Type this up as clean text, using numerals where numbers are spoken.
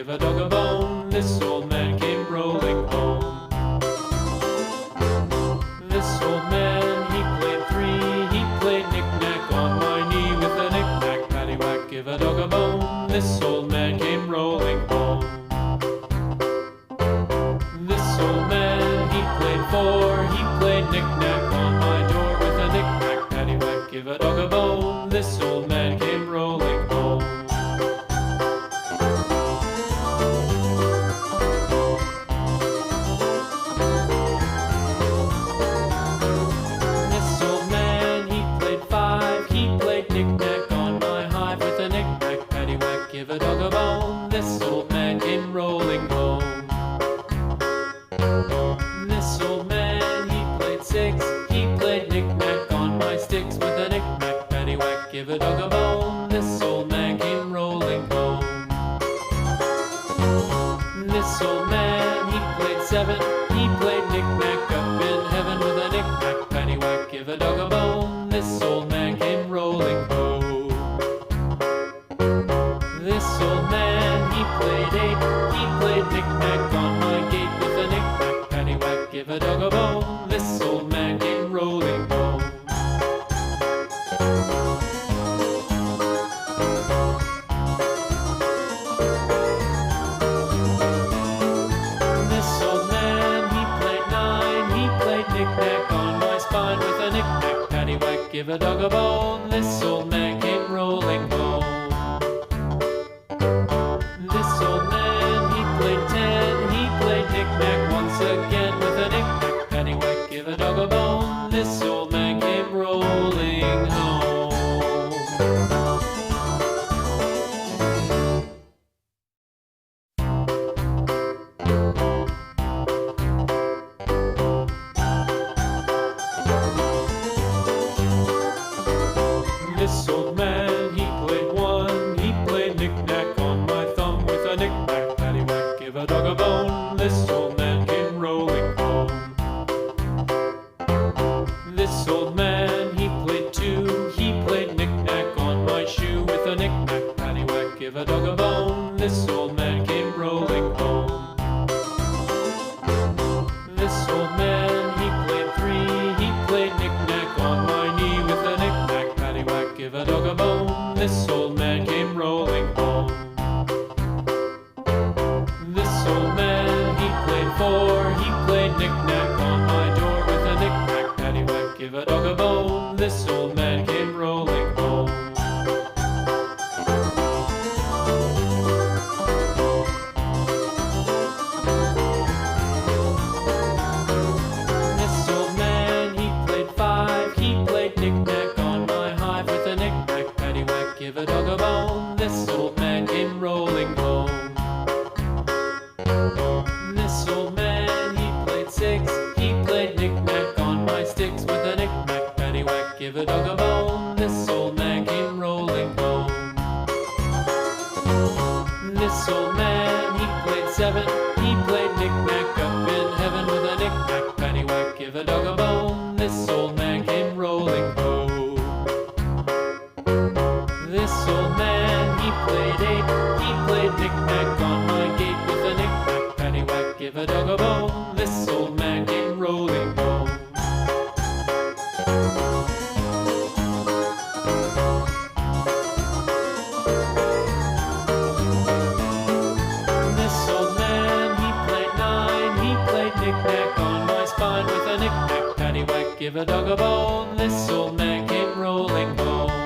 give a dog a bone. This old man came rolling home. This old man, he played three. He played knick-knack on my knee with a knick-knack, paddywhack, give a dog a bone. This old man came rolling home. This old man, he played four. He played knick-knack on my door with a knick-knack, paddywhack, give a dog a bone. This old man came rolling home. This old man, he played five. He played knick-knack on my hive with a knick-knack, paddywhack, give a dog a bone. This old man came rolling home. This old man, he played six. He played knick-knack on my sticks with a knick-knack, paddywhack, give a dog a bone. This old man came rolling home. This old man, he played seven. He played knick-knack up in heaven with a knick-knack, paddywhack, give a dog a bone. This old man came rolling home. This old man, he played eight. He played knick-knack on my gate with a knick-knack, paddywhack, give a dog a bone. This old man came rolling home. This old man, he played nine. He played knick-knack on my spine with a knick-knack, paddywhack, give a dog a bone. This old man came rolling home. This old man, he played ten. He played knick-knack once again with a knick-knack, paddywhack, give a dog a bone. This old man came rolling home. This old man, he played one. He played knick-knack on my thumb with a knick-knack, paddywhack, give a dog a bone. This old man came rolling home. This old man, he played two. He played knick-knack on my shoe with a knick-knack, paddywhack, give a dog a bone. This old man came rolling home. This old man, he played three. He played knick-knack on my knee with a knick-knack, paddywhack, give a dog a bone. This old man came rolling home. This old man, he played four. He played knick-knack on my door with a knick-knack, paddywhack, give a dog a bone. This old man came rolling home. This old man, he played five. He played knick-knack on my hive with a knick-knack, paddywhack, give a dog a bone. This old man came rolling home. This old man, he played six. He played knick-knack on my sticks with a knick-knack, paddywhack, give a dog a bone. This old man came rolling home. This old man, he played seven. He played knick-knack up in heaven with a knick-knack, paddywhack, give a dog a bone. This old man came rolling home. This old man, he played eight. He played knick-knack on my gate with a knick-knack, paddywhack, give a dog a bone. This old man came rolling home. This old man, he played nine. He played knick-knack on my spine with a knick-knack, paddywhack, give a dog a bone. This old man came rolling home.